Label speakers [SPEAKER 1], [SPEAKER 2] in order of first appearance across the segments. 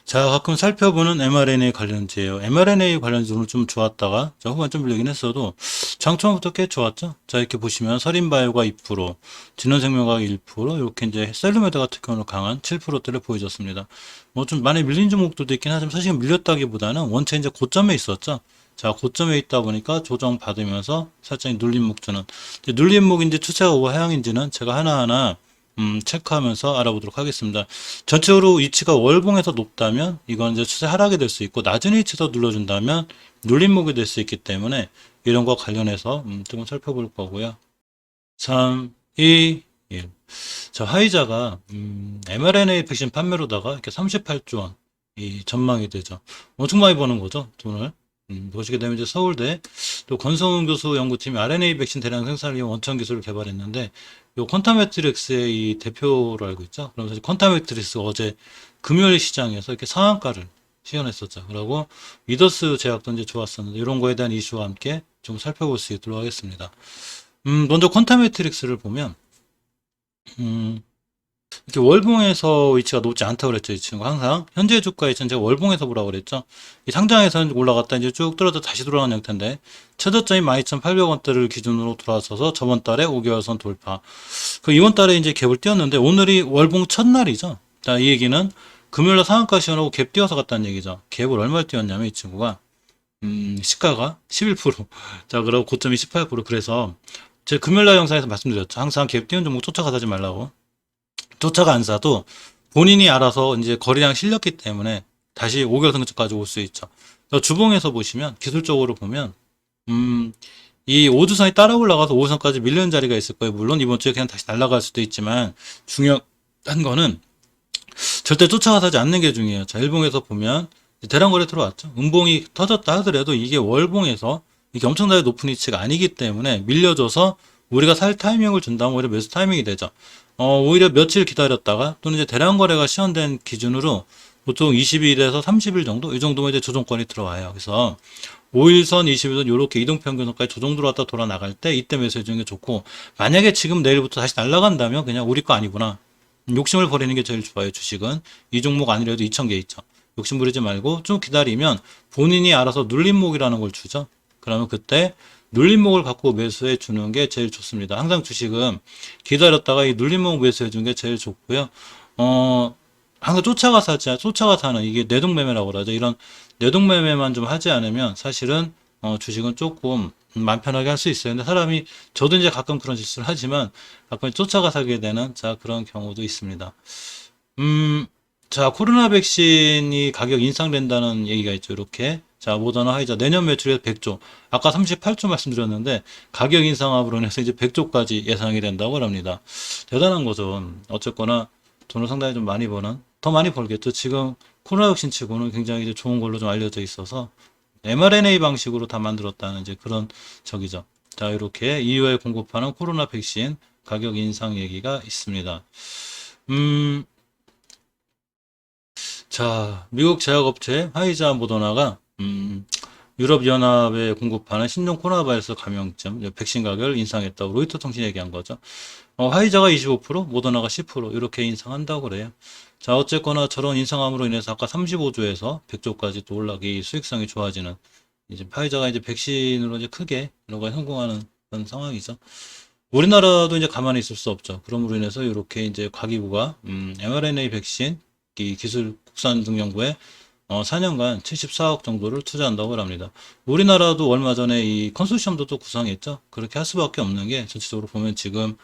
[SPEAKER 1] 자, 가끔 살펴보는 mRNA 관련주예요. mRNA 관련주 오늘 좀 좋았다가 자, 후반 좀 밀리긴 했어도 장초부터 꽤 좋았죠. 자, 이렇게 보시면 서린바이오가 2%, 진원생명과학 1%, 이렇게 이제 셀루메드 같은 경우는 강한 7%대를 보여줬습니다. 뭐 좀 많이 밀린 종목들도 있긴 하지만 사실 밀렸다기보다는 원체 이제 고점에 있었죠. 자, 고점에 있다 보니까 조정 받으면서 살짝 눌림목 주는 눌림목인지 추세가 우하향인지는 제가 하나하나 체크하면서 알아보도록 하겠습니다. 전체적으로 위치가 월봉에서 높다면 이건 이제 추세 하락이 될 수 있고 낮은 위치에서 눌러준다면 눌림목이 될 수 있기 때문에 이런 거 관련해서 좀 살펴볼 거고요. 3, 2, 1. 자, 화이자가 mRNA 백신 판매로다가 이렇게 38조 원 이 전망이 되죠. 엄청 많이 버는 거죠, 돈을. 보시게 되면 이제 서울대 또 권성훈 교수 연구팀이 RNA 백신 대량 생산을 위한 원천 기술을 개발했는데 요 퀀타매트릭스의 이 대표로 알고 있죠. 그러면서 퀀타매트릭스 어제 금요일 시장에서 이렇게 상한가를 시연했었죠. 그리고 위더스 제약도 이제 좋았었는데 이런 거에 대한 이슈와 함께 좀 살펴볼 수 있도록 하겠습니다. 먼저 퀀타매트릭스를 보면 이렇게 월봉에서 위치가 높지 않다고 그랬죠. 이 친구 항상 현재 주가 위치는 제가 월봉에서 보라고 그랬죠. 이 상장에서는 올라갔다 이제 쭉 떨어져 다시 돌아간 형태인데 최저점이 12,800원대를 기준으로 돌아서서 저번 달에 5개월 선 돌파. 그 이번 달에 이제 갭을 띄웠는데 오늘이 월봉 첫날이죠. 자, 이 얘기는 금요일날 상한가 시연하고 갭 띄워서 갔다는 얘기죠. 갭을 얼마에 띄웠냐면 이 친구가 시가가 11%. 자, 그리고 고점이 18%. 그래서 제가 금요일날 영상에서 말씀드렸죠. 항상 갭 띄운 종목 쫓아가지 말라고. 쫓아가 안 사도 본인이 알아서 이제 거래량 실렸기 때문에 다시 5개월 선까지 올 수 있죠. 주봉에서 보시면 기술적으로 보면 이 5주선이 따라 올라가서 5선까지 밀리는 자리가 있을 거예요. 물론 이번 주에 그냥 다시 날아갈 수도 있지만 중요한 거는 절대 쫓아가 지 않는 게 중요해요. 자, 일봉에서 보면 대량거래 들어왔죠. 음봉이 터졌다 하더라도 이게 월봉에서 이게 엄청나게 높은 위치가 아니기 때문에 밀려줘서 우리가 살 타이밍을 준다면 오히려 매수 타이밍이 되죠. 오히려 며칠 기다렸다가 또는 이제 대량 거래가 시연된 기준으로 보통 20일에서 30일 정도 이 정도면 이제 조정권이 들어와요. 그래서 5일선, 20일선 이렇게 이동평균선까지 조정 들어왔다 돌아 나갈 때 이때 매수해 주는 게 좋고 만약에 지금 내일부터 다시 날아간다면 그냥 우리 거 아니구나. 욕심을 버리는 게 제일 좋아요. 주식은 이 종목 아니래도 2,000개 있죠. 욕심 부리지 말고 좀 기다리면 본인이 알아서 눌림목이라는 걸 주죠. 그러면 그때 눌림목을 갖고 매수해 주는 게 제일 좋습니다. 항상 주식은 기다렸다가 이 눌림목 매수해 주는 게 제일 좋고요. 항상 쫓아가 사는 이게 내동매매라고 그러죠. 이런 내동매매만 좀 하지 않으면 사실은 주식은 조금 마음 편하게 할 수 있어요. 근데 사람이 저도 이제 가끔 그런 실수를 하지만 가끔 쫓아가 사게 되는 자 그런 경우도 있습니다. 자, 코로나 백신이 가격 인상된다는 얘기가 있죠. 이렇게. 자, 모더나 화이자 내년 매출에서 100조. 아까 38조 말씀드렸는데 가격 인상압으로 인해서 이제 100조까지 예상이 된다고 합니다. 대단한 거죠. 어쨌거나 돈을 상당히 좀 많이 버는, 더 많이 벌겠죠. 지금 코로나 백신 치고는 굉장히 이제 좋은 걸로 좀 알려져 있어서 mRNA 방식으로 다 만들었다는 이제 그런 적이죠. 자, 이렇게 EU에 공급하는 코로나 백신 가격 인상 얘기가 있습니다. 자, 미국 제약업체 화이자 모더나가 유럽연합에 공급하는 신종 코로나 바이러스 감염증 백신 가격을 인상했다고 로이터 통신이 얘기한 거죠. 화이자가 25%, 모더나가 10% 이렇게 인상한다고 그래요. 자, 어쨌거나 저런 인상함으로 인해서 아까 35조에서 100조까지 또 올라기 수익성이 좋아지는 이제 화이자가 이제 백신으로 이제 크게 이런 거에 성공하는 그런 상황이죠. 우리나라도 이제 가만히 있을 수 없죠. 그럼으로 인해서 이렇게 이제 과기부가 mRNA 백신 이 기술 국산 등연구에 4년간 74억 정도를 투자한다고 합니다. 우리나라도 얼마 전에 이 컨소시엄도 또 구성했죠. 그렇게 할 수밖에 없는 게 전체적으로 보면 지금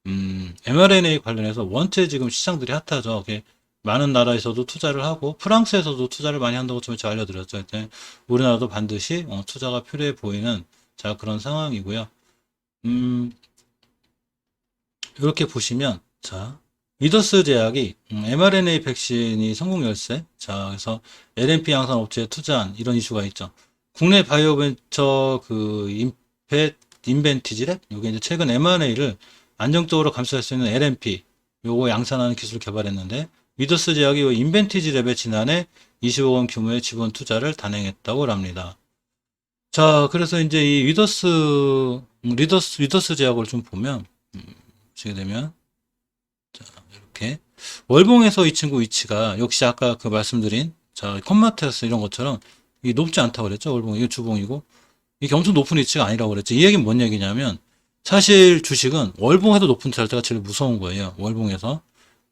[SPEAKER 1] mRNA 관련해서 원체 지금 시장들이 핫하죠. 많은 나라에서도 투자를 하고 프랑스에서도 투자를 많이 한다고 좀 제가 알려드렸죠. 우리나라도 반드시 투자가 필요해 보이는 자 그런 상황이고요. 이렇게 보시면 자 위더스 제약이 mRNA 백신이 성공 열쇠 자 그래서 LNP 양산 업체에 투자한 이런 이슈가 있죠. 국내 바이오벤처 그 인벤티지랩 요게 이제 최근 mRNA를 안정적으로 감시할 수 있는 LNP 요거 양산하는 기술을 개발했는데 위더스 제약이 요 인벤티지랩에 지난해 20억 원 규모의 지분 투자를 단행했다고 합니다. 자 그래서 이제 이 위더스 제약을 좀 보면 보시게 되면 자, 이렇게 월봉에서 이 친구 위치가 역시 아까 그 말씀드린 자 컴마테스 이런 것처럼 이 높지 않다고 그랬죠. 월봉 이게 주봉이고 이게 엄청 높은 위치가 아니라고 그랬죠. 이 얘기는 뭔 얘기냐면 사실 주식은 월봉에서 높은 데 살 때가 제일 무서운 거예요. 월봉에서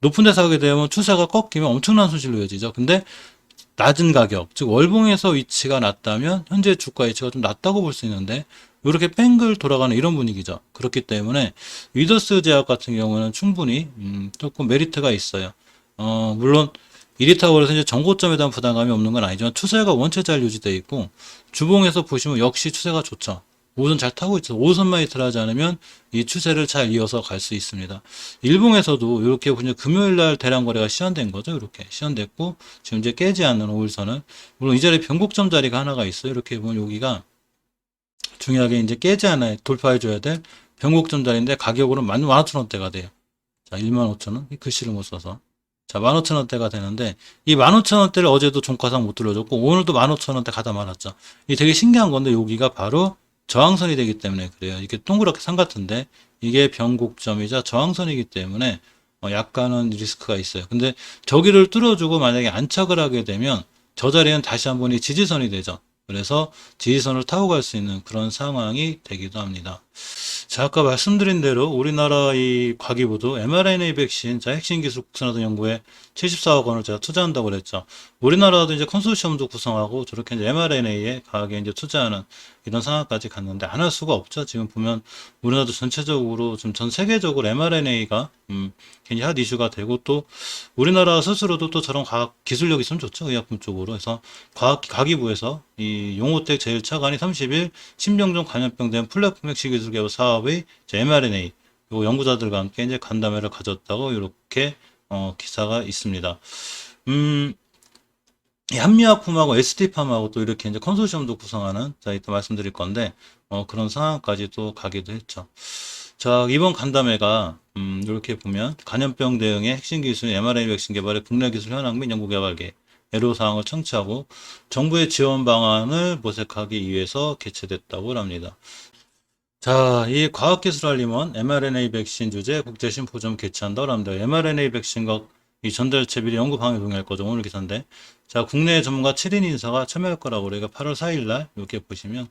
[SPEAKER 1] 높은 데 사게 되면 추세가 꺾이면 엄청난 손실로 이어지죠. 근데 낮은 가격, 즉 월봉에서 위치가 낮다면 현재 주가 위치가 좀 낮다고 볼 수 있는데 이렇게 뺑글 돌아가는 이런 분위기죠. 그렇기 때문에 위더스 제약 같은 경우는 충분히 조금 메리트가 있어요. 물론 이렇다고 해서 이제 정고점에 대한 부담감이 없는 건 아니지만 추세가 원체 잘 유지되어 있고 주봉에서 보시면 역시 추세가 좋죠. 5선 잘 타고 있죠. 5선만 이탈하지 않으면 이 추세를 잘 이어서 갈 수 있습니다. 일봉에서도 이렇게 보면 금요일 날 대량 거래가 시연된 거죠. 이렇게 시연됐고 지금 이제 깨지 않는 5일선은 물론 이 자리에 변곡점 자리가 하나가 있어요. 이렇게 보면 여기가 중요하게 이제 깨지 않아야 돌파해 줘야 될 변곡점 자리인데 가격으로는 15,000원대가 돼요. 자, 15,000원. 이 글씨를 못 써서. 자, 15,000원대가 되는데 이 15,000원대를 어제도 종가상 못 들어줬고 오늘도 15,000원대 가다 말았죠. 이 되게 신기한 건데 여기가 바로 저항선이 되기 때문에 그래요. 이게 동그랗게 산 같은데 이게 변곡점이자 저항선이기 때문에 약간은 리스크가 있어요. 근데 저기를 뚫어주고 만약에 안착을 하게 되면 저 자리는 다시 한번 이 지지선이 되죠. 그래서 지지선을 타고 갈 수 있는 그런 상황이 되기도 합니다. 자, 아까 말씀드린 대로 우리나라 이 과기부도 mRNA 백신, 자, 핵심 기술 국산화등 연구에 74억 원을 제가 투자한다고 그랬죠. 우리나라도 이제 컨소시엄도 구성하고 저렇게 이제 mRNA에 강하게 이제 투자하는 이런 상황까지 갔는데 안 할 수가 없죠. 지금 보면 우리나라도 전체적으로 좀 전 세계적으로 mRNA가 굉장히 핫 이슈가 되고 또 우리나라 스스로도 또 저런 과학 기술력이 있으면 좋죠. 의약품 쪽으로. 그래서 과기부에서 이 용호택 제1차관이 30일 신병종 감염병 된 플랫폼 핵심 기술 개발 사업의 mRNA 요 연구자들과 함께 이제 간담회를 가졌다고 이렇게 기사가 있습니다. 이 한미약품하고 ST팜하고 또 이렇게 이제 컨소시엄도 구성하는 자 이따 말씀드릴 건데 그런 상황까지 또 가기도 했죠. 자 이번 간담회가 이렇게 보면 간염병 대응의 핵심 기술 mRNA 백신 개발의 국내 기술 현황 및 연구 개발 계획 애로사항을 청취하고 정부의 지원 방안을 모색하기 위해서 개최됐다고 합니다. 자, 이 과학기술알림원 mRNA 백신 주제 국제심포지엄 개최한다고 합니다. mRNA 백신과 이 전달체 미래 연구 방향 동의할 거죠. 오늘 기사인데. 자, 국내 전문가 7인 인사가 참여할 거라고 그래요. 8월 4일 날 이렇게 보시면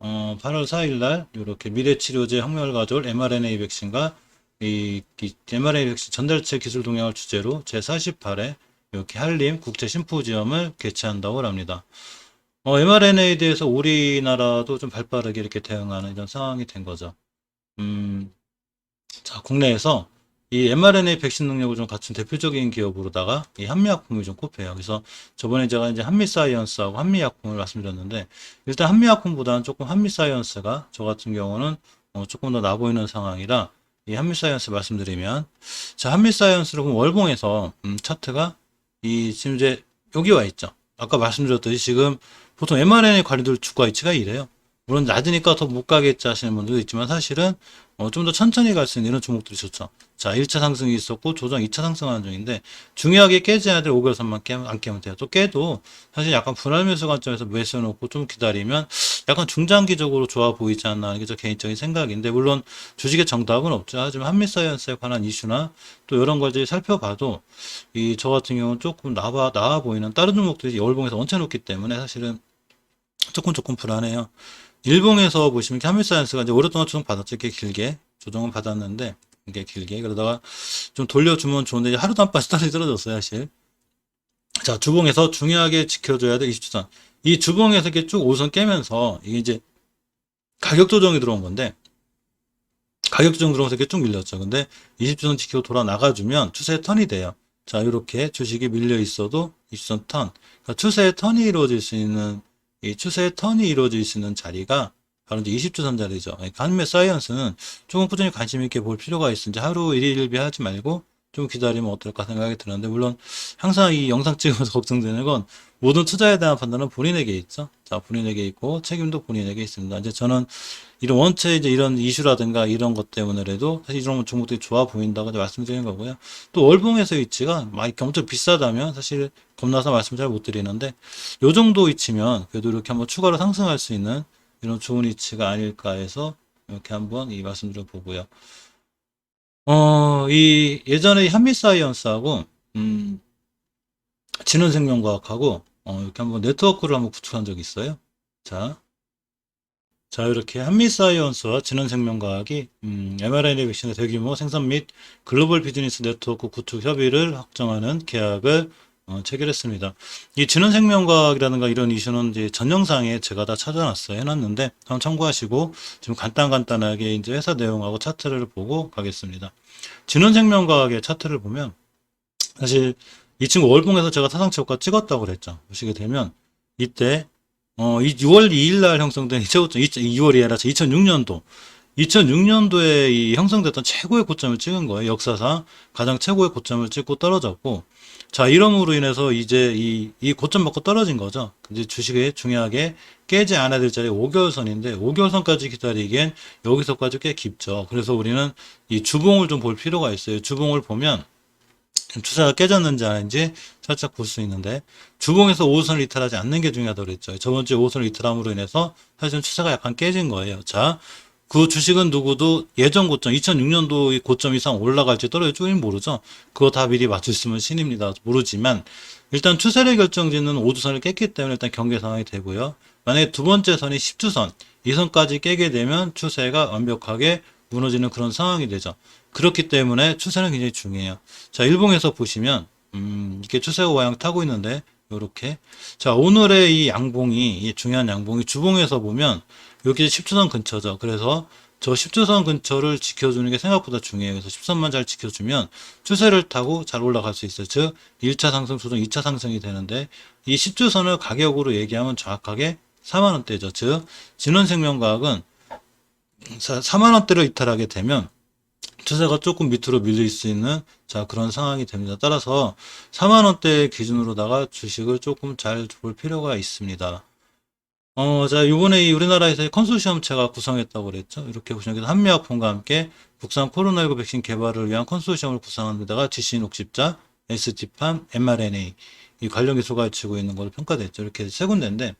[SPEAKER 1] 8월 4일 날 이렇게 미래치료제 확률을 가져올 mRNA 백신과 이 mRNA 백신 전달체 기술 동향을 주제로 제48회 이렇게 한림 국제심포지엄을 개최한다고 합니다. mRNA에 대해서 우리나라도 좀 발빠르게 이렇게 대응하는 이런 상황이 된 거죠. 자, 국내에서 이 mRNA 백신 능력을 좀 갖춘 대표적인 기업으로다가 이 한미약품이 좀 꼽혀요. 그래서 저번에 제가 이제 한미사이언스하고 한미약품을 말씀드렸는데 일단 한미약품보다는 조금 한미사이언스가 저 같은 경우는 조금 더 나 보이는 상황이라 이 한미사이언스 말씀드리면 자, 한미사이언스로 보면 월봉에서 차트가 이 지금 이제 여기 와 있죠. 아까 말씀드렸듯이 지금 보통 mRNA 관리들 주가 위치가 이래요. 물론 낮으니까 더 못 가겠지 하시는 분들도 있지만 사실은 좀 더 천천히 갈 수 있는 이런 종목들이 좋죠. 자, 1차 상승이 있었고 조정 2차 상승하는 중인데 중요하게 깨지 않을 5개월선만 안 깨면 돼요. 또 깨도 사실 약간 분할 매수 관점에서 매수해 놓고 좀 기다리면 약간 중장기적으로 좋아 보이지 않나 하는 게 저 개인적인 생각인데 물론 주식의 정답은 없죠. 하지만 한미사이언스에 관한 이슈나 또 이런 걸 이제 살펴봐도 이 저 같은 경우는 조금 나아 보이는 다른 종목들이 월봉에서 얹혀놓기 때문에 사실은 조금 불안해요. 일봉에서 보시면 한미사이언스가 이제 오랫동안 조정 받았죠. 이렇게 길게 조정은 받았는데 이게 길게 그러다가 좀 돌려주면 좋은데 하루도 안 빠져 떨어졌어요 사실. 자 주봉에서 중요하게 지켜줘야 될 20주선 이 주봉에서 이렇게 쭉 5선 깨면서 이게 이제 가격 조정이 들어온 건데 가격 조정 들어오면서 이렇게 쭉 밀렸죠. 근데 20주선 지키고 돌아 나가주면 추세 턴이 돼요. 자 이렇게 주식이 밀려 있어도 20주선 턴 그러니까 추세의 턴이 이루어질 수 있는 이 추세의 턴이 이루어질 수 있는 자리가 바로 이제 20주선 자리죠. 그러니까 한미 사이언스는 조금 꾸준히 관심 있게 볼 필요가 있는지 하루 일일비 하지 말고 좀 기다리면 어떨까 생각이 드는데 물론 항상 이 영상 찍으면서 걱정되는 건 모든 투자에 대한 판단은 본인에게 있죠. 자, 본인에게 있고 책임도 본인에게 있습니다. 이제 저는 이런 원체 이제 이런 이슈라든가 이런 것 때문에라도 사실 이런 종목들이 좋아 보인다고 말씀드리는 거고요. 또 월봉에서 위치가 막 이렇게 엄청 비싸다면 사실 겁나서 말씀 잘 못 드리는데 요 정도 위치면 그래도 이렇게 한번 추가로 상승할 수 있는 이런 좋은 위치가 아닐까 해서 이렇게 한번 이 말씀드려 보고요. 이 예전에 한미사이언스하고 음, 진원생명과학하고 이렇게 한번 네트워크를 한번 구축한 적이 있어요. 자, 이렇게 한미사이언스와 진원생명과학이 mRNA 백신의 대규모 생산 및 글로벌 비즈니스 네트워크 구축 협의를 확정하는 계약을 체결했습니다. 이 진원생명과학이라든가 이런 이슈는 이제 전 영상에 제가 다 찾아놨어요. 해놨는데 한번 참고하시고 지금 간단하게 이제 회사 내용하고 차트를 보고 가겠습니다. 진원생명과학의 차트를 보면 사실 이 친구 월봉에서 제가 타상체육과 찍었다고 그랬죠. 보시게 되면 이때 이 6월 2일 날 형성된 최고점 2월이 아니라 2006년도 2006년도에 이 형성됐던 최고의 고점을 찍은 거예요. 역사상 가장 최고의 고점을 찍고 떨어졌고 자 이러므로 인해서 이제 이 고점 받고 떨어진 거죠. 이제 주식에 중요하게 깨지 않아야 될 자리 5개월선인데 5개월선까지 기다리기엔 여기서까지 꽤 깊죠. 그래서 우리는 이 주봉을 좀 볼 필요가 있어요. 주봉을 보면 추세가 깨졌는지 아닌지 살짝 볼 수 있는데 주봉에서 5호선을 이탈하지 않는 게 중요하다고 그랬죠. 저번 주에 5호선을 이탈함으로 인해서 사실은 추세가 약간 깨진 거예요. 자, 그 주식은 누구도 예전 고점 2006년도 고점 이상 올라갈지 떨어질지 모르죠. 그거 다 미리 맞출 수 있으면 신입니다. 모르지만 일단 추세를 결정짓는 5주선을 깼기 때문에 일단 경계 상황이 되고요. 만약에 두 번째 선이 10주선 이 선까지 깨게 되면 추세가 완벽하게 무너지는 그런 상황이 되죠. 그렇기 때문에 추세는 굉장히 중요해요. 자, 일봉에서 보시면 이게 추세가 와양 타고 있는데 요렇게 자, 오늘의 이 양봉이 이 중요한 양봉이 주봉에서 보면 여기 10주선 근처죠. 그래서 저 10주선 근처를 지켜주는 게 생각보다 중요해요. 그래서 10선만 잘 지켜주면 추세를 타고 잘 올라갈 수 있어요. 즉 1차 상승 조정 2차 상승이 되는데 이 10주선을 가격으로 얘기하면 정확하게 4만원대죠. 즉 진원생명과학은 4만원대를 이탈하게 되면 추세가 조금 밑으로 밀릴 수 있는 자 그런 상황이 됩니다. 따라서 4만원대 기준으로다가 주식을 조금 잘 볼 필요가 있습니다. 자 요번에 이 우리나라에서 컨소시엄체가 구성했다고 그랬죠. 이렇게 보시면 한미약품과 함께 국산 코로나19 백신 개발을 위한 컨소시엄을 구성한 데다가 GC 녹십자, ST팜, mRNA 이 관련 기술가 갖추고 있는 걸로 평가됐죠. 이렇게 세 군데인데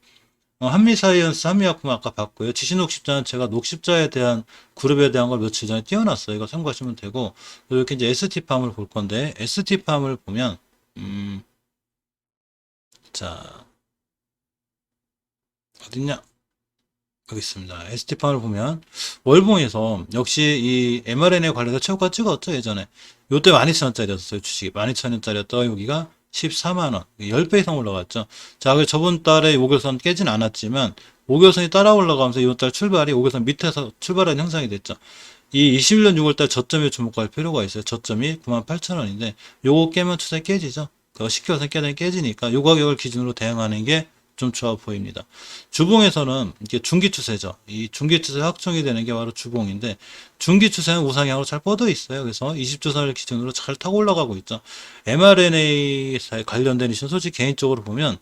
[SPEAKER 1] 한미사이언스, 한미약품 아까 봤고요. 지신녹십자는 제가 녹십자에 대한 그룹에 대한 걸 며칠 전에 띄워놨어요. 이거 참고하시면 되고 이렇게 이제 ST팜을 볼 건데 ST팜을 보면 자 어딨냐 여기 있습니다. ST팜을 보면 월봉에서 역시 이 mRNA 관련해서 최고가 찍었죠 예전에. 요때 12,000원짜리였어요 주식이 12,000원짜리였다가 여기가 14만원 10배 이상 올라갔죠. 자 그래서 저번 달에 5개선 깨진 않았지만 5개선이 따라 올라가면서 이번 달 출발이 5개선 밑에서 출발한 형상이 됐죠. 이 21년 6월달 저점에 주목할 필요가 있어요. 저점이 98,000원인데 요거 깨면 추세 깨지죠. 그 10개선 깨지니까 요 가격을 기준으로 대응하는 게 좀 좋아 보입니다. 주봉에서는 이게 중기 추세죠. 이 중기 추세 확정이 되는 게 바로 주봉인데 중기 추세는 우상향으로 잘 뻗어 있어요. 그래서 20주선을 기준으로 잘 타고 올라가고 있죠. mRNA 관련된 이슈는 솔직히 개인적으로 보면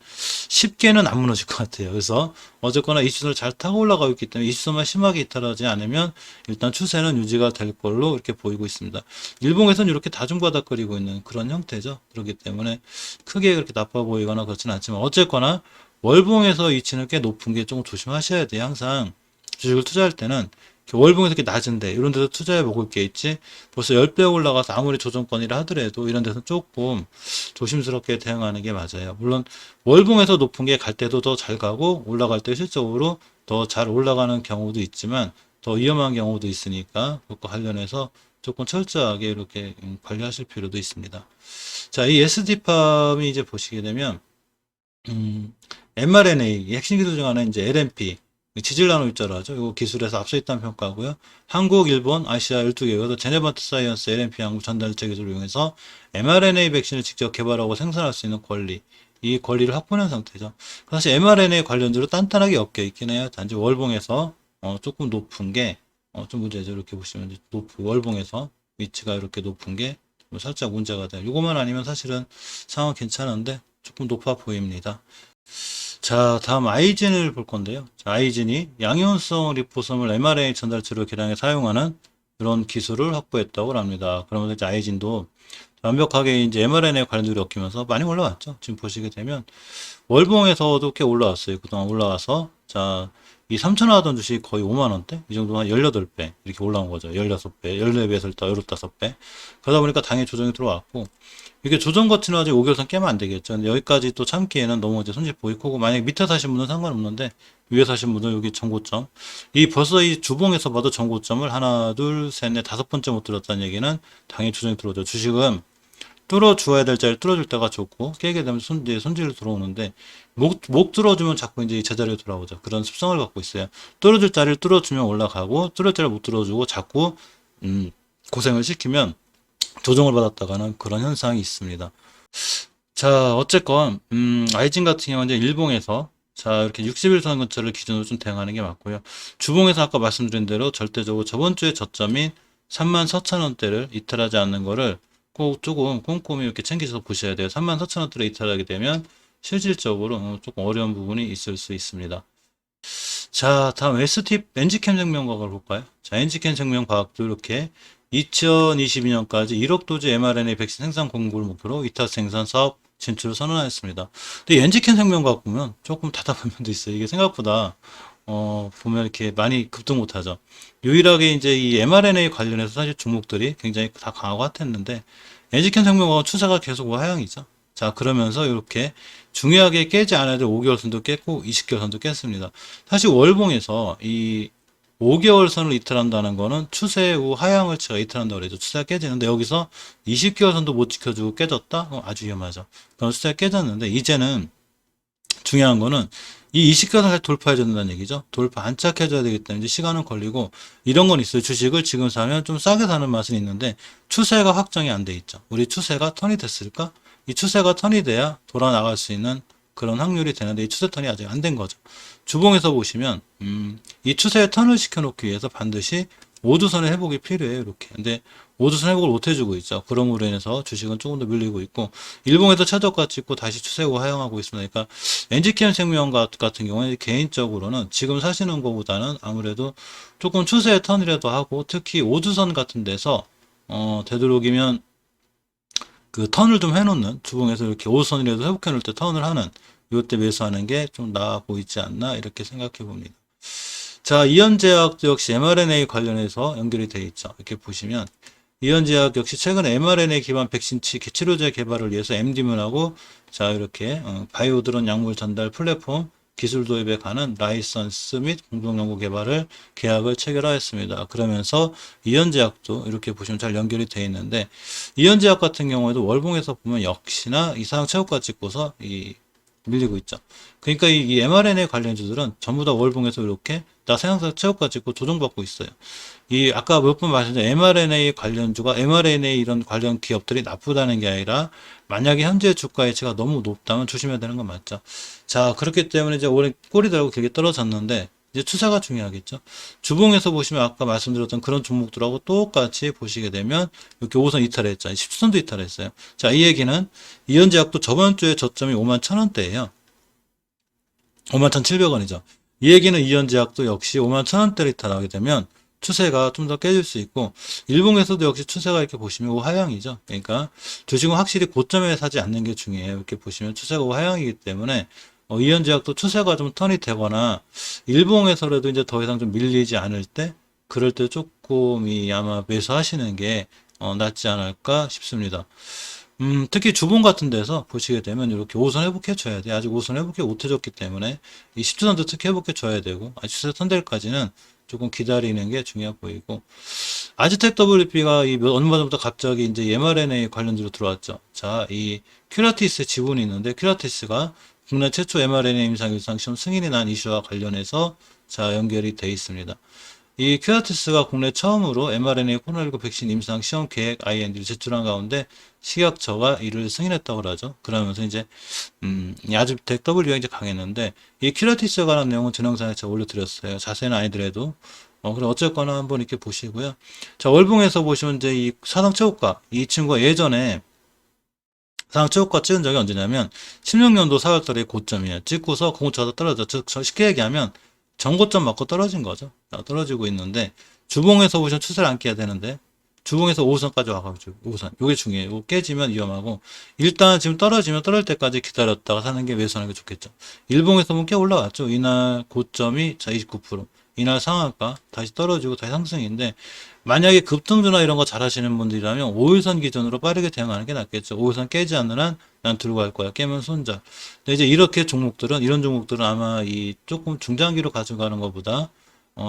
[SPEAKER 1] 쉽게는 안 무너질 것 같아요. 그래서 어쨌거나 20주선을 잘 타고 올라가고 있기 때문에 20주선만 심하게 이탈하지 않으면 일단 추세는 유지가 될 걸로 이렇게 보이고 있습니다. 일봉에서는 이렇게 다중바닥거리고 있는 그런 형태죠. 그렇기 때문에 크게 그렇게 나빠 보이거나 그렇지는 않지만 어쨌거나 월봉에서 위치는 꽤 높은 게 조금 조심하셔야 돼요. 항상 주식을 투자할 때는 월봉에서 이렇게 낮은데 이런 데서 투자해 먹을 게 있지 벌써 10배 올라가서 아무리 조정권이라 하더라도 이런 데서 조금 조심스럽게 대응하는 게 맞아요. 물론 월봉에서 높은 게 갈 때도 더 잘 가고 올라갈 때 실적으로 더 잘 올라가는 경우도 있지만 더 위험한 경우도 있으니까 그것과 관련해서 조금 철저하게 이렇게 관리하실 필요도 있습니다. 자, 이 SD팜이 이제 보시게 되면 mRNA 핵심 기술 중 하나는 이제 LNP 지질 나노 입자로 하죠. 이거 기술에서 앞서 있다는 평가고요. 한국, 일본, 아시아 12개국에서 제네바트 사이언스 LNP 항구 전달체 기술을 이용해서 mRNA 백신을 직접 개발하고 생산할 수 있는 권리 이 권리를 확보한 상태죠. 사실 mRNA 관련주로 단단하게 엮여 있긴 해요. 단지 월봉에서 조금 높은 게 좀 문제죠. 이렇게 보시면 이제 월봉에서 위치가 이렇게 높은 게 살짝 문제가 돼요. 이것만 아니면 사실은 상황 괜찮은데 조금 높아 보입니다. 자, 다음 아이진을 볼 건데요. 자, 아이진이 양이온성 리포솜을 mRNA 전달체로 개량해 사용하는 그런 기술을 확보했다고 합니다. 그러면서 이제 아이진도 완벽하게 이제 mRNA 관련주를 엮이면서 많이 올라왔죠. 지금 보시게 되면 월봉에서도 꽤 올라왔어요. 그동안 올라와서 자 이 3,000원 하던 주식이 거의 5만원대? 이 정도면 18배 이렇게 올라온 거죠. 16배, 14배에서 15배. 그러다 보니까 당연히 조정이 들어왔고, 이게 조정 거치는 아직 5개월선 깨면 안 되겠죠. 근데 여기까지 또 참기에는 너무 이제 손실 보이고, 만약에 밑에 사신 분은 상관없는데, 위에 사신 분은 여기 정고점. 이 벌써 이 주봉에서 봐도 정고점을 하나, 둘, 셋, 넷, 5번째 못 들었다는 얘기는 당연히 조정이 들어오죠. 주식은 뚫어줘야 될 자리를 뚫어줄 때가 좋고, 깨게 되면 이제 손질 들어오는데, 목 뚫어주면 자꾸 이제 제자리로 돌아오죠. 그런 습성을 갖고 있어요. 뚫어줄 자리를 뚫어주면 올라가고, 뚫을 자리를 못 뚫어주고, 자꾸, 고생을 시키면 조정을 받았다가는 그런 현상이 있습니다. 자, 어쨌건, 아이진 같은 경우는 이제 일봉에서, 자, 이렇게 60일선 근처를 기준으로 좀 대응하는 게 맞고요. 주봉에서 아까 말씀드린 대로 절대적으로 저번 주에 저점인 34,000원대를 이탈하지 않는 거를 꼭 조금 꼼꼼히 이렇게 챙기셔서 보셔야 돼요. 34,000원대를 이탈하게 되면 실질적으로 조금 어려운 부분이 있을 수 있습니다. 자, 다음 ST, 엔지캠 생명과학을 볼까요? 자, 엔지캠 생명과학도 이렇게 2022년까지 1억 도즈 mRNA 백신 생산 공고를 목표로 위탁 생산 사업 진출을 선언하였습니다. 근데 엔지캠 생명과학 보면 조금 답답한 면도 있어요. 이게 생각보다 보면 이렇게 많이 급등 못하죠. 유일하게 이제 이 mRNA 관련해서 사실 종목들이 굉장히 다 강하고 핫했는데 엔지캠 생명과학은 추세가 계속 하향이죠. 자, 그러면서 이렇게 중요하게 깨지 않아야 될 5개월 선도 깼고 20개월 선도 깼습니다. 사실 월봉에서 이 5개월 선을 이탈한다는 거는 추세 후 하향을 제가 이탈한다고 그러죠. 추세가 깨지는데 여기서 20개월 선도 못 지켜주고 깨졌다? 아주 위험하죠. 그럼 추세가 깨졌는데 이제는 중요한 거는 이 20개월 선 돌파해야 된다는 얘기죠. 돌파 안착해줘야 되기 때문에 시간은 걸리고 이런 건 있어요. 주식을 지금 사면 좀 싸게 사는 맛은 있는데 추세가 확정이 안 돼 있죠. 우리 추세가 턴이 됐을까? 이 추세가 턴이 돼야 돌아 나갈 수 있는 그런 확률이 되는데 이 추세 턴이 아직 안 된 거죠. 주봉에서 보시면 이 추세에 턴을 시켜놓기 위해서 반드시 5주선의 회복이 필요해요. 이렇게. 근데 5주선 회복을 못 해주고 있죠. 그럼으로 인해서 주식은 조금 더 밀리고 있고 일봉에서 최저가 찍고 다시 추세고 하향하고 있습니다. 그러니까 엔지캠 생명 같은 경우는 개인적으로는 지금 사시는 것보다는 아무래도 조금 추세의 턴이라도 하고 특히 5주선 같은 데서 되도록이면 그 턴을 좀 해놓는 주봉에서 이렇게 5선이라도 회복해 놓을 때 턴을 하는 이때 매수하는 게 좀 나아 보이지 않나 이렇게 생각해 봅니다. 자, 이현제약도 역시 mRNA 관련해서 연결이 되어 있죠. 이렇게 보시면 이현제약 역시 최근에 mRNA 기반 백신 치료제 개발을 위해서 MD문하고 자 이렇게 바이오드론 약물 전달 플랫폼 기술 도입에 관한 라이선스 및 공동 연구 개발을 계약을 체결하였습니다. 그러면서 이현제약도 이렇게 보시면 잘 연결이 되어 있는데 이현제약 같은 경우에도 월봉에서 보면 역시나 이상 최고가 찍고서 밀리고 있죠. 그러니까 이 mRNA 관련주들은 전부 다 월봉에서 이렇게 다 생산사 최고가 찍고 조정받고 있어요. 이 아까 몇 번 말씀드린 mRNA 관련주가 mRNA 이런 관련 기업들이 나쁘다는 게 아니라 만약에 현재 주가 가치가 너무 높다면 조심해야 되는 건 맞죠. 자, 그렇기 때문에 이제 올해 꼬리 달고 길게 떨어졌는데 이제 추세가 중요하겠죠. 주봉에서 보시면 아까 말씀드렸던 그런 종목들하고 똑같이 보시게 되면 이렇게 5선 이탈했죠. 10선도 이탈했어요. 자, 이 얘기는 이현제약도 저번 주에 저점이 51,000원대예요. 51,700원이죠. 이 얘기는 이현제약도 역시 51,000원대를 이탈하게 되면 추세가 좀 더 깨질 수 있고 일봉에서도 역시 추세가 이렇게 보시면 하향이죠. 그러니까 주식은 확실히 고점에 사지 않는 게 중요해요. 이렇게 보시면 추세가 하향이기 때문에 이현제약도 추세가 좀 턴이 되거나 일봉에서라도 이제 더 이상 좀 밀리지 않을 때 그럴 때 조금 아마 매수하시는 게 낫지 않을까 싶습니다. 특히 주봉 같은 데서 보시게 되면 이렇게 5선 회복해 줘야 돼. 아직 5선 회복해 못 해줬기 때문에 이 10주선도 특히 회복해 줘야 되고 추세 턴될까지는 조금 기다리는 게 중요해 보이고 아즈텍 WP가 얼마 전부터 갑자기 이제 mRNA 관련주로 들어왔죠. 자, 이 큐라티스 지분이 있는데 큐라티스가 국내 최초 mRNA 임상 일상 시험 승인이 난 이슈와 관련해서 자 연결이 되어 있습니다. 이 큐라티스가 국내 처음으로 mRNA 코로나19 백신 임상 시험 계획 IND를 제출한 가운데 식약처가 이를 승인했다고 하죠. 그러면서 이제 이 아즈텍 W가 이제 강했는데 이 큐라티스에 관한 내용은 전 영상에 제가 올려드렸어요. 자세는 아니더라도 그럼 어쨌거나 한번 이렇게 보시고요. 자, 월봉에서 보시면 이제 이 사상 최고가 이 친구가 예전에 사상 최고가 찍은 적이 언제냐면 16년도 4월달에 고점이에요. 찍고서 공차가 떨어졌죠. 쉽게 얘기하면 전고점 맞고 떨어진 거죠. 떨어지고 있는데 주봉에서 보시면 추세를 안 깨야 되는데 주봉에서 5호선까지 와가지고 5호선 요게 중요해요. 이거 깨지면 위험하고 일단 지금 떨어지면 떨어질 때까지 기다렸다가 사는 게 매수하는 게 좋겠죠. 일봉에서 보면 꽤 올라왔죠. 이날 고점이 자 29%, 이날 상한가 다시 떨어지고 다시 상승인데 만약에 급등주나 이런 거 잘 하시는 분들이라면 5일선 기준으로 빠르게 대응하는 게 낫겠죠. 5일선 깨지 않는 한 난 들고 갈 거야. 깨면 손절. 근데 이제 이렇게 종목들은 이런 종목들은 아마 이 조금 중장기로 가져가는 것보다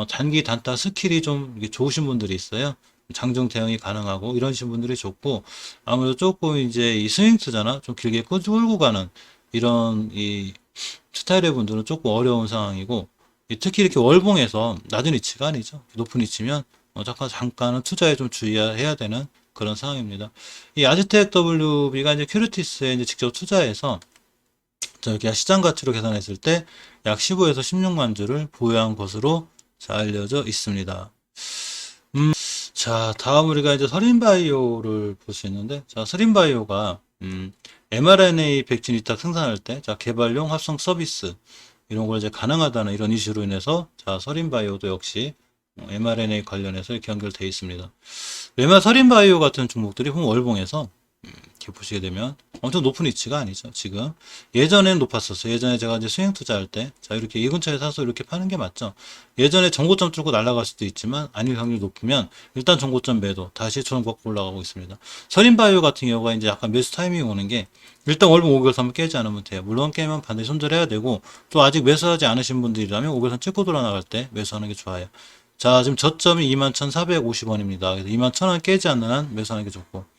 [SPEAKER 1] 단기 단타 스킬이 좀 이게 좋으신 분들이 있어요. 장중 대응이 가능하고 이러신 분들이 좋고 아무래도 조금 이제 이 스윙 투자나 좀 길게 끌고 가는 이런 이 스타일의 분들은 조금 어려운 상황이고 특히 이렇게 월봉에서 낮은 위치가 아니죠. 높은 위치면 잠깐은 투자에 좀 주의해야 되는 그런 상황입니다. 이 아즈텍 WB가 이제 큐리티스에 이제 직접 투자해서 저기 시장 가치로 계산했을 때 약 15에서 16만 주를 보유한 것으로 자 알려져 있습니다. 자, 다음 우리가 이제 서린바이오를 볼 수 있는데, 자, 서린바이오가, mRNA 백신 위탁 생산할 때, 자, 개발용 합성 서비스, 이런 걸 이제 가능하다는 이런 이슈로 인해서, 자, 서린바이오도 역시, mRNA 관련해서 이렇게 연결되어 있습니다. 서린바이오 같은 종목들이 홍월봉에서, 이렇게 보시게 되면 엄청 높은 위치가 아니죠. 지금 예전에는 높았었어요. 예전에 제가 이제 수행 투자할 때, 자 이렇게 이 근처에 사서 이렇게 파는 게 맞죠. 예전에 정고점 뚫고 날아갈 수도 있지만 아닐 확률이 높으면 일단 정고점 매도, 다시 조정받고 올라가고 있습니다. 서린바이오 같은 경우가 이제 약간 매수 타이밍이 오는 게 일단 월봉 5개월선 깨지 않으면 돼요. 물론 깨면 반드시 손절해야 되고 또 아직 매수하지 않으신 분들이라면 5개월선 찍고 돌아 나갈 때 매수하는 게 좋아요. 자 지금 저점이 21,450원입니다. 그래서 21,000원 깨지 않는 한 매수하는 게 좋고.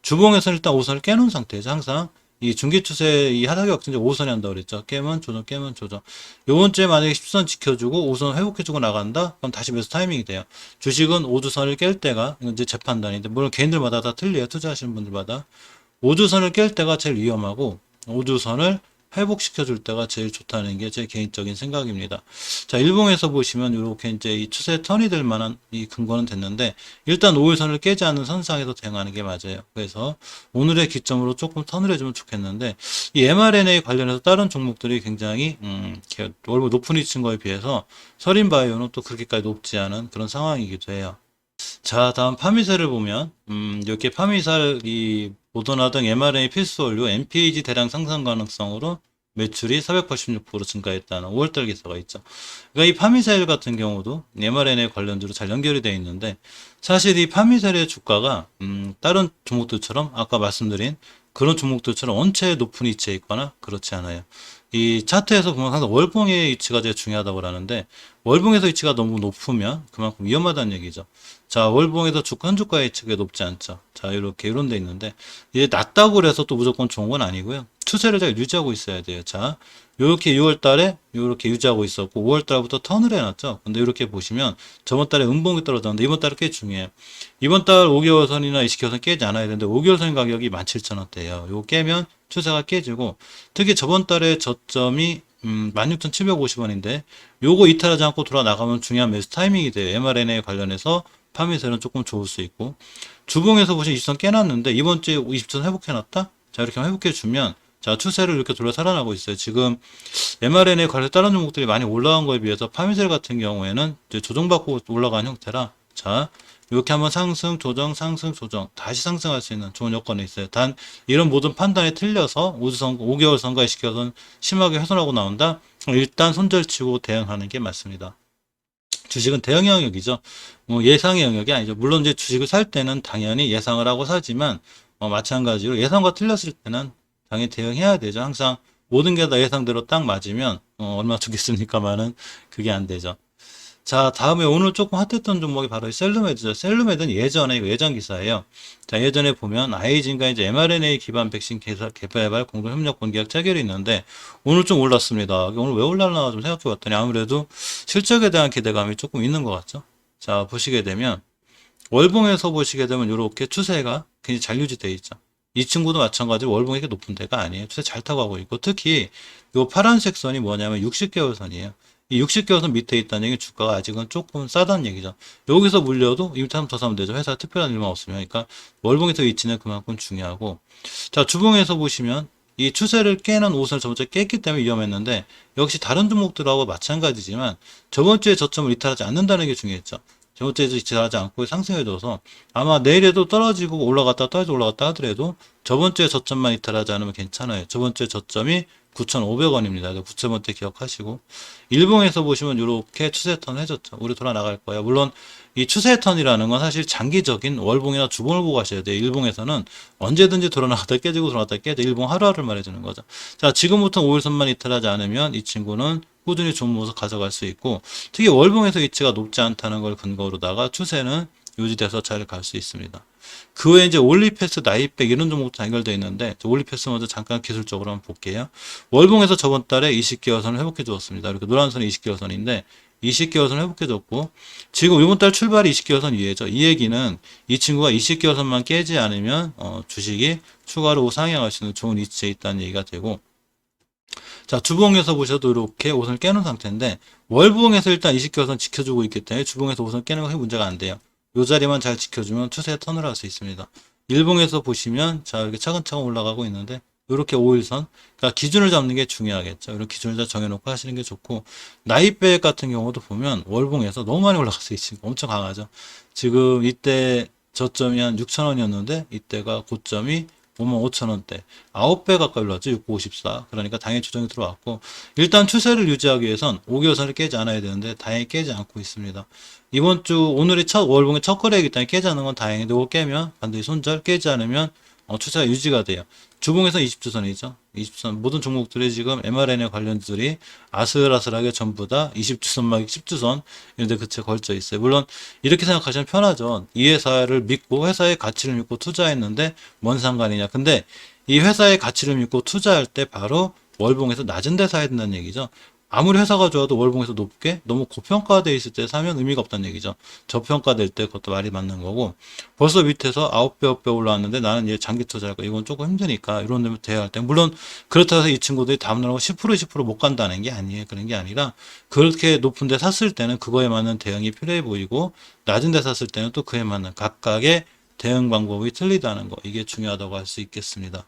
[SPEAKER 1] 주봉에서는 일단 5선을 깨놓은 상태죠. 항상 이 중기 추세 이 하락이 억진제 5선이 한다고 그랬죠. 깨면 조정, 깨면 조정. 요번 주에 만약에 10선 지켜주고 5선 회복해주고 나간다? 그럼 다시 매수 타이밍이 돼요. 주식은 5주선을 깰 때가 이제 재 판단인데 물론 개인들마다 다 틀려요. 투자하시는 분들마다 5주선을 깰 때가 제일 위험하고 5주선을 회복시켜 줄 때가 제일 좋다는 게 제 개인적인 생각입니다. 자, 일봉에서 보시면 이렇게 이제 이 추세 턴이 될 만한 이 근거는 됐는데 일단 5일선을 깨지 않는 선상에서 대응하는 게 맞아요. 그래서 오늘의 기점으로 조금 턴을 해주면 좋겠는데 이 mRNA 관련해서 다른 종목들이 굉장히 월급 높은 위치인 거에 비해서 서린바이오는 또 그렇게까지 높지 않은 그런 상황이기도 해요. 자, 다음 파미셀을 보면, 이렇게 파미살, 이, 모더나 등 mRNA 필수 원료 MPAG 대량 상승 가능성으로 매출이 486% 증가했다는 5월달 기사가 있죠. 그러니까 이 파미셀 같은 경우도 mRNA 관련주로 잘 연결이 되어 있는데, 사실 이 파미셀의 주가가, 다른 종목들처럼 아까 말씀드린 그런 종목들처럼 원체 높은 위치에 있거나 그렇지 않아요. 이 차트에서 보면 항상 월봉의 위치가 제일 중요하다고 하는데 월봉에서 위치가 너무 높으면 그만큼 위험하다는 얘기죠. 자, 월봉에서 주가 한 주가의 위치가 높지 않죠. 자, 이렇게 이런 데 있는데 이제 낮다고 해서 또 무조건 좋은 건 아니고요. 추세를 잘 유지하고 있어야 돼요. 자, 요렇게 6월 달에 요렇게 유지하고 있었고 5월 달부터 턴을 해놨죠. 근데 이렇게 보시면 저번 달에 음봉이 떨어졌는데 이번 달은 꽤 중요해요. 이번 달 5개월선이나 20개월선 깨지 않아야 되는데 5개월선 가격이 17,000원대예요. 요거 깨면 추세가 깨지고 특히 저번 달에 저점이 16,750원인데 요거 이탈하지 않고 돌아 나가면 중요한 매수 타이밍이 돼요. mRNA 관련해서 파미셀은 조금 좋을 수 있고 주봉에서 보시면 20선 깨놨는데 이번 주에 20선 회복해놨다? 자 이렇게 회복해주면 자 추세를 이렇게 돌아 살아나고 있어요. 지금 mRNA 관련 다른 종목들이 많이 올라간 거에 비해서 파미셀 같은 경우에는 이제 조정받고 올라간 형태라 자 이렇게 한번 상승, 조정, 상승, 조정 다시 상승할 수 있는 좋은 여건이 있어요. 단 이런 모든 판단이 틀려서 5개월 선과 20개월선 심하게 훼손하고 나온다? 일단 손절치고 대응하는 게 맞습니다. 주식은 대응 영역이죠. 예상의 영역이 아니죠. 물론 이제 주식을 살 때는 당연히 예상을 하고 사지만 마찬가지로 예상과 틀렸을 때는 당연히 대응해야 되죠. 항상 모든 게 다 예상대로 딱 맞으면 얼마나 좋겠습니까만은 그게 안 되죠. 자, 다음에 오늘 조금 핫했던 종목이 바로 셀루메드죠. 셀루메드는 예전에, 이거 예전 기사예요. 자, 예전에 보면 아이진과 이제 mRNA 기반 백신 개발 공동 협력 본계약 체결이 있는데 오늘 좀 올랐습니다. 오늘 왜 올랐나 좀 생각해 봤더니 아무래도 실적에 대한 기대감이 조금 있는 것 같죠. 자, 보시게 되면 월봉에서 보시게 되면 이렇게 추세가 굉장히 잘 유지되어 있죠. 이 친구도 마찬가지로 월봉이 이렇게 높은 데가 아니에요. 추세 잘 타고 가고 있고 특히 이 파란색 선이 뭐냐면 60개월 선이에요. 이 60개월선 밑에 있다는 얘기는 주가가 아직은 조금 싸다는 얘기죠. 여기서 물려도 이미 더 사면 되죠. 회사 특별한 일만 없으면. 그러니까 월봉에서 위치는 그만큼 중요하고 자 주봉에서 보시면 이 추세를 깨는 옷을 저번 주에 깼기 때문에 위험했는데 역시 다른 종목들하고 마찬가지지만 저번 주에 저점을 이탈하지 않는다는 게 중요했죠. 저번주에 지지하지 않고 상승해줘서 아마 내일에도 떨어지고 올라갔다 떨어지고 올라갔다 하더라도 저번주에 저점만 이탈하지 않으면 괜찮아요. 저번주에 저점이 9,500원입니다. 9,000원대 기억하시고 일봉에서 보시면 이렇게 추세턴 해줬죠. 우리 돌아 나갈 거야. 물론 이 추세턴이라는 건 사실 장기적인 월봉이나 주봉을 보고 하셔야 돼요. 일봉에서는 언제든지 돌아 나갔다 깨지고 돌아 나갔다 깨져. 일봉 하루하루를 말해주는 거죠. 자, 지금부터 5일선만 이탈하지 않으면 이 친구는 꾸준히 좋은 모습 가져갈 수 있고, 특히 월봉에서 위치가 높지 않다는 걸 근거로다가 추세는 유지돼서 잘 갈 수 있습니다. 그 외에 이제 올리패스, 나이백 이런 종목도 연결되어 있는데, 올리패스 먼저 잠깐 기술적으로 한번 볼게요. 월봉에서 저번 달에 20개월선을 회복해 주었습니다. 이렇게 노란 선이 20개월선인데 20개월선 회복해 줬고, 지금 이번 달 출발이 20개월선 이해죠. 이 얘기는 이 친구가 20개월선만 깨지 않으면 주식이 추가로 우상향할 수 있는 좋은 위치에 있다는 얘기가 되고, 자, 주봉에서 보셔도 이렇게 옷을 깨는 상태인데, 월봉에서 일단 20개월선 지켜주고 있기 때문에 주봉에서 옷을 깨는 것이 문제가 안 돼요. 이 자리만 잘 지켜주면 추세에 턴을 할 수 있습니다. 일봉에서 보시면 자, 이렇게 차근차근 올라가고 있는데, 이렇게 5일선, 그러니까 기준을 잡는 게 중요하겠죠. 이런 기준을 다 정해놓고 하시는 게 좋고, 나이백 같은 경우도 보면 월봉에서 너무 많이 올라갔어요. 지금 엄청 강하죠. 지금 이때 저점이 한 6,000원이었는데 이때가 고점이 55,000원대 9배 가까이 올랐죠. 6954. 그러니까 당연히 조정이 들어왔고, 일단 추세를 유지하기 위해선 5개월선을 깨지 않아야 되는데 다행히 깨지 않고 있습니다. 이번 주 오늘이 첫 월봉의 첫 거래이기 때문에 깨지 않는 건 다행인데, 이거 깨면 반드시 손절, 깨지 않으면 추세가 유지가 돼요. 주봉에서 20주선이죠. 20주선 모든 종목들이 지금 mRNA 관련주들이 아슬아슬하게 전부 다 20주선 막 10주선 이런 데 그체 걸쳐 있어요. 물론 이렇게 생각하시면 편하죠. 이 회사를 믿고 회사의 가치를 믿고 투자했는데 뭔 상관이냐. 근데 이 회사의 가치를 믿고 투자할 때 바로 월봉에서 낮은 데 사야 된다는 얘기죠. 아무리 회사가 좋아도 월봉에서 높게 너무 고평가되어 있을 때 사면 의미가 없다는 얘기죠. 저평가될 때 그것도 말이 맞는 거고, 벌써 밑에서 9배, 10배 올라왔는데 나는 얘 장기 투자할 거 이건 조금 힘드니까 이런 데면 대할 때, 물론 그렇다고 해서 이 친구들이 다음날하고 10% 못 간다는 게 아니에요. 그런 게 아니라 그렇게 높은 데 샀을 때는 그거에 맞는 대응이 필요해 보이고, 낮은 데 샀을 때는 또 그에 맞는 각각의 대응 방법이 틀리다는 거, 이게 중요하다고 할 수 있겠습니다.